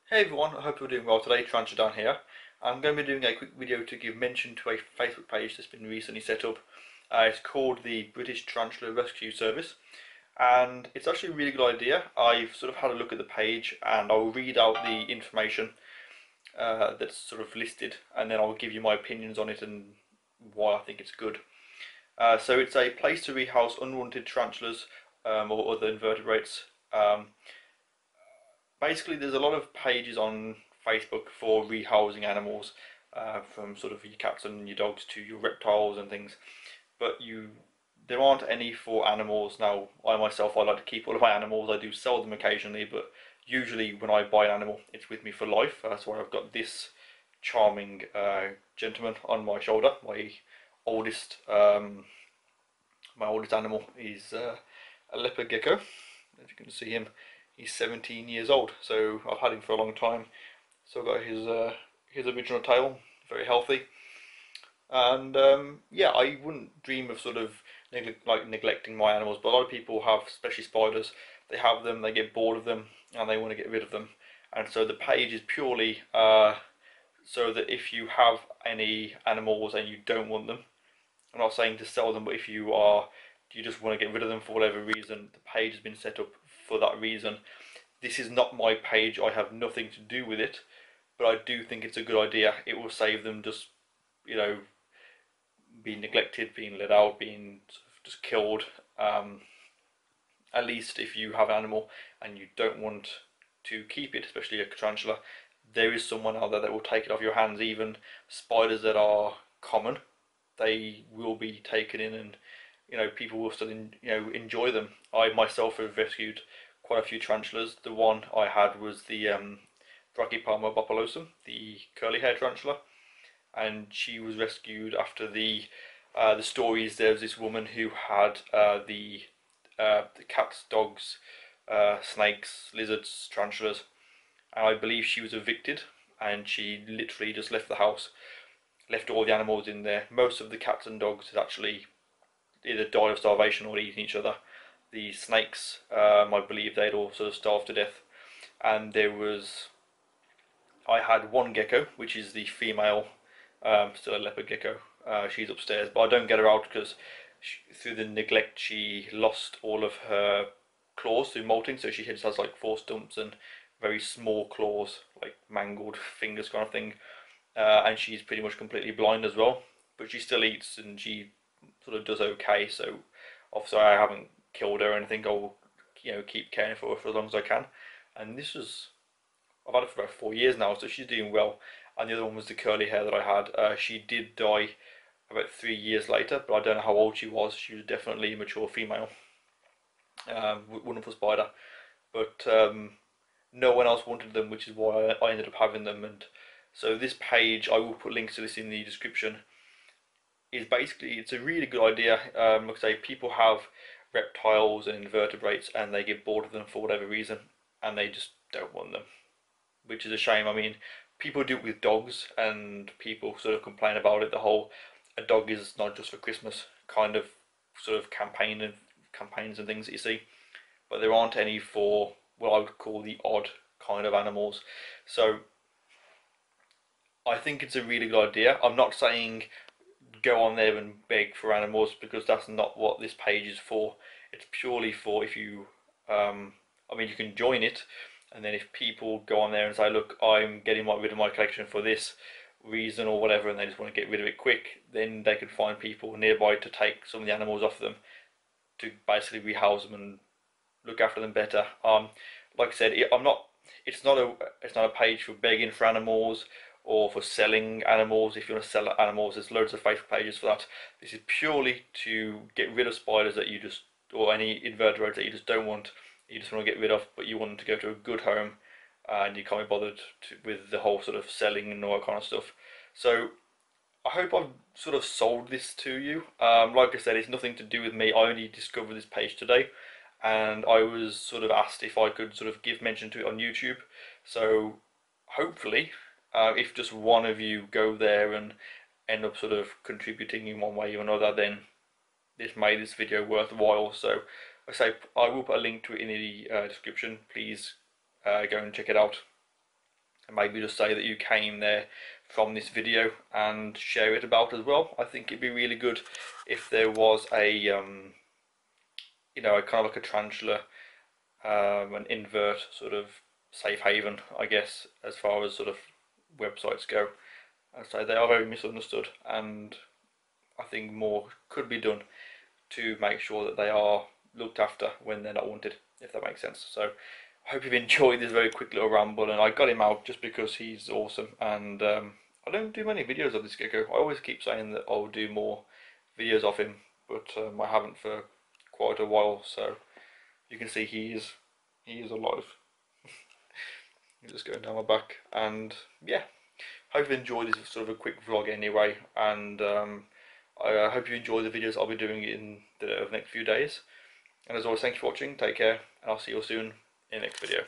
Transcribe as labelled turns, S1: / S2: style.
S1: Hey everyone, I hope you're doing well today. TarantulaDan here. I'm going to be doing a quick video to give mention to a Facebook page that's been recently set up. It's called the British Tarantula Rescue Service, and it's actually a really good idea. I've sort of had a look at the page and I'll read out the information that's sort of listed, and then I'll give you my opinions on it and why I think it's good. So it's a place to rehouse unwanted tarantulas or other invertebrates. Basically, there's a lot of pages on Facebook for rehousing animals, from sort of your cats and your dogs to your reptiles and things. But there aren't any for animals. Now, I myself, I like to keep all of my animals. I do sell them occasionally, but usually when I buy an animal, it's with me for life. That's why I've got this charming gentleman on my shoulder. Oldest, my oldest animal is a leopard gecko. As you can see him, he's 17 years old, so I've had him for a long time. Still got his original tail, very healthy. And yeah, I wouldn't dream of sort of neglecting my animals, but a lot of people have, especially spiders, they have them, they get bored of them, and they want to get rid of them. And so the page is purely so that if you have any animals and you don't want them, I'm not saying to sell them, but if you just want to get rid of them for whatever reason, the page has been set up for that reason. This is not my page, I have nothing to do with it, but I do think it's a good idea. It will save them just, being neglected, being let out, being just killed. At least if you have an animal and you don't want to keep it, especially a tarantula, there is someone out there that will take it off your hands. Even spiders that are common, they will be taken in, and people will still enjoy them. I myself have rescued quite a few tarantulas. The one I had was the Brachypalma bopulosum, the curly hair tarantula, and she was rescued after the stories. There was this woman who had the cats, dogs, snakes, lizards, tarantulas, and I believe she was evicted, and she literally just left the house, left all the animals in there. Most of the cats and dogs had actually either died of starvation or eaten each other. The snakes, I believe they'd also starved to death. And I had one gecko, which is the female, still a leopard gecko. She's upstairs, but I don't get her out because through the neglect she lost all of her claws through molting, so she just has like 4 stumps and very small claws, like mangled fingers kind of thing. And she's pretty much completely blind as well, but she still eats and she sort of does okay. So obviously I haven't killed her or anything. I'll keep caring for her for as long as I can. And I've had her for about 4 years now, so she's doing well. And the other one was the curly hair that I had. She did die about 3 years later, but I don't know how old she was. She was definitely a mature female. Wonderful spider, but no one else wanted them, which is why I ended up having them. And so this page, I will put links to this in the description, is basically, it's a really good idea. Like I say, people have reptiles and invertebrates and they get bored of them for whatever reason and they just don't want them, which is a shame. I mean, people do it with dogs and people sort of complain about it, the whole a dog is not just for Christmas kind of sort of campaigns and things that you see, but there aren't any for what I would call the odd kind of animals. So I think it's a really good idea. I'm not saying go on there and beg for animals, because that's not what this page is for. It's purely for if you, I mean, you can join it, and then if people go on there and say, look, I'm getting rid of my collection for this reason or whatever, and they just want to get rid of it quick, then they can find people nearby to take some of the animals off them, to basically rehouse them and look after them better. Like I said, It's not a page for begging for animals or for selling animals. If you want to sell animals, there's loads of Facebook pages for that. This is purely to get rid of spiders that you just, or any invertebrates that you just don't want, you just want to get rid of, but you want them to go to a good home, and you can't be bothered with the whole sort of selling and all that kind of stuff. So I hope I've sort of sold this to you. Like I said, it's nothing to do with me. I only discovered this page today, and I was sort of asked if I could sort of give mention to it on YouTube. So hopefully, if just one of you go there and end up sort of contributing in one way or another, then this made this video worthwhile. So I will put a link to it in the description. Please go and check it out. and maybe just say that you came there from this video and share it about as well. I think it'd be really good if there was a you know, a kind of like a tarantula, an invert sort of safe haven, I guess, as far as sort of websites go. So they are very misunderstood, and I think more could be done to make sure that they are looked after when they're not wanted, if that makes sense. So I hope you've enjoyed this very quick little ramble, and I got him out just because he's awesome, and I don't do many videos of this gecko. I always keep saying that I'll do more videos of him, but I haven't for quite a while, so you can see he is alive. He's just going down my back, and yeah, hope you enjoyed this sort of a quick vlog anyway, and I hope you enjoy the videos I'll be doing in the next few days. And as always, thank you for watching, take care, and I'll see you all soon in the next video.